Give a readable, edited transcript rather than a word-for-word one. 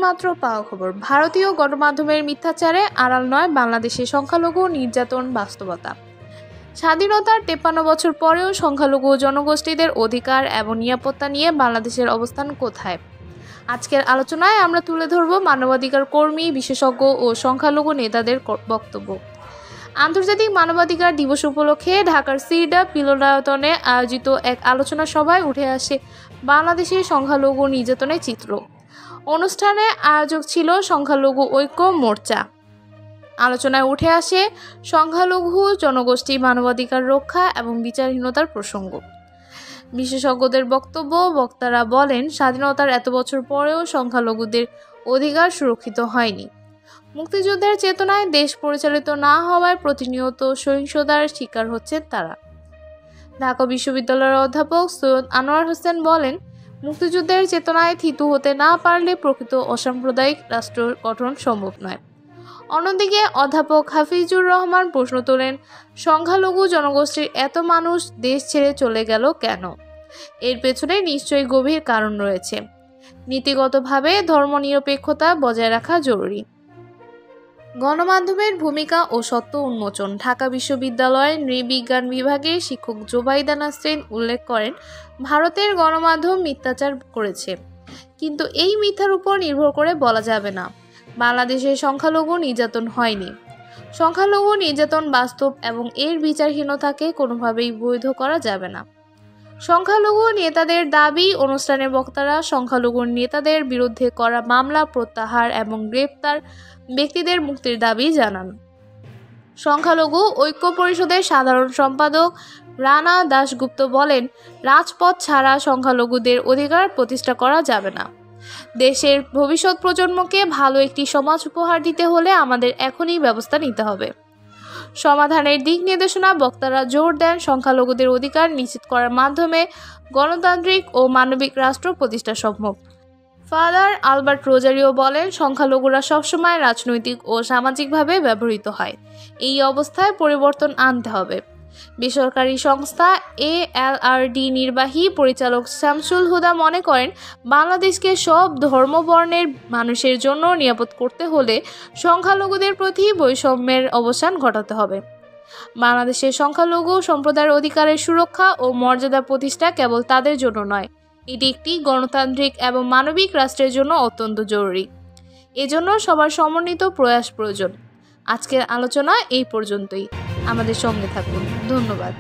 মাত্র পাওয়া খবর। ভারতীয় গণমাধ্যমের মিথ্যাচারে আড়াল নয় বাংলাদেশের সংখ্যালঘু নির্যাতন বাস্তবতা। স্বাধীনতার 53 বছর পরেও সংখ্যালঘু জনগোষ্ঠীদের অধিকার এবং নিরাপত্তা নিয়ে বাংলাদেশের অবস্থান কোথায়? আজকের আলোচনায় আমরা তুলে ধরব মানবাধিকার কর্মী, বিশেষজ্ঞ ও সংখ্যালঘু নেতাদের বক্তব্য। আন্তর্জাতিক মানবাধিকার দিবস উপলক্ষে ঢাকার সিরডাপ মিলনায়তনে আয়োজিত এক আলোচনা সভায় উঠে আসে বাংলাদেশের সংখ্যালঘু নির্যাতনের চিত্র। অনুষ্ঠানে আয়োজক ছিল সংখ্যালঘু ঐক্য মোর্চা। আলোচনায় উঠে আসে সংখ্যালঘু জনগোষ্ঠী মানবাধিকার রক্ষা এবং বিচারহীনতার প্রসঙ্গ। বিশেষজ্ঞদের বক্তব্য, বক্তারা বলেন, স্বাধীনতার এত বছর পরেও সংখ্যালঘুদের অধিকার সুরক্ষিত হয়নি। মুক্তিযুদ্ধের চেতনায় দেশ পরিচালিত না হওয়ায় প্রতিনিয়ত সহিংসতার শিকার হচ্ছে তারা। ঢাকা বিশ্ববিদ্যালয়ের অধ্যাপক সৈয়দ আনোয়ার হোসেন বলেন, মুক্তিযুদ্ধের চেতনায় থিতু হতে না পারলে প্রকৃত অসাম্প্রদায়িক রাষ্ট্র গঠন সম্ভব নয়। অন্যদিকে অধ্যাপক হাফিজুর রহমান প্রশ্ন তোলেন, সংখ্যালঘু জনগোষ্ঠীর এত মানুষ দেশ ছেড়ে চলে গেল কেন? এর পেছনে নিশ্চয়ই গভীর কারণ রয়েছে। নীতিগতভাবে ধর্মনিরপেক্ষতা বজায় রাখা জরুরি। গণমাধ্যমের ভূমিকা ও সত্য উন্মোচন। ঢাকা বিশ্ববিদ্যালয়ের নৃবিজ্ঞান বিভাগের শিক্ষক জোবাইদা নাসরিন উল্লেখ করেন, ভারতের গণমাধ্যম মিথ্যাচার করেছে, কিন্তু এই মিথ্যার উপর নির্ভর করে বলা যাবে না বাংলাদেশের সংখ্যালঘু নির্যাতন হয়নি। সংখ্যালঘু নির্যাতন বাস্তব এবং এর বিচারহীনতাকে কোনোভাবেই বৈধ করা যাবে না। সংখ্যালঘু নেতাদের দাবি, অনুষ্ঠানের বক্তারা সংখ্যালঘু নেতাদের বিরুদ্ধে করা মামলা প্রত্যাহার এবং গ্রেপ্তার ব্যক্তিদের মুক্তির দাবি জানান। সংখ্যালঘু ঐক্য পরিষদের সাধারণ সম্পাদক রানা দাশগুপ্ত বলেন, রাজপথ ছাড়া সংখ্যালঘুদের অধিকার প্রতিষ্ঠা করা যাবে না। দেশের ভবিষ্যৎ প্রজন্মকে ভালো একটি সমাজ উপহার দিতে হলে আমাদের এখনই ব্যবস্থা নিতে হবে। সমাধানের দিক নির্দেশনা বক্তারা জোর দেন, সংখ্যালঘুদের অধিকার নিশ্চিত করার মাধ্যমে গণতান্ত্রিক ও মানবিক রাষ্ট্র প্রতিষ্ঠা সম্ভব। ফাদার আলবার্ট রোজারিও বলেন, সংখ্যালঘুরা সবসময় রাজনৈতিক ও সামাজিকভাবে ব্যবহৃত হয়। এই অবস্থায় পরিবর্তন আনতে হবে। বেসরকারি সংস্থা ALRD নির্বাহী পরিচালক শামসুল হুদা মনে করেন, বাংলাদেশকে সব ধর্মবর্ণের মানুষের জন্য নিরাপদ করতে হলে সংখ্যালঘুদের প্রতি বৈষম্যের অবসান ঘটাতে হবে। বাংলাদেশের সংখ্যালঘু সম্প্রদায়ের অধিকারের সুরক্ষা ও মর্যাদা প্রতিষ্ঠা কেবল তাদের জন্য নয়, এটি একটি গণতান্ত্রিক এবং মানবিক রাষ্ট্রের জন্য অত্যন্ত জরুরি। এজন্য সবার সমন্বিত প্রয়াস প্রয়োজন। আজকের আলোচনা এই পর্যন্তই। আমাদের সঙ্গে থাকুন। ধন্যবাদ।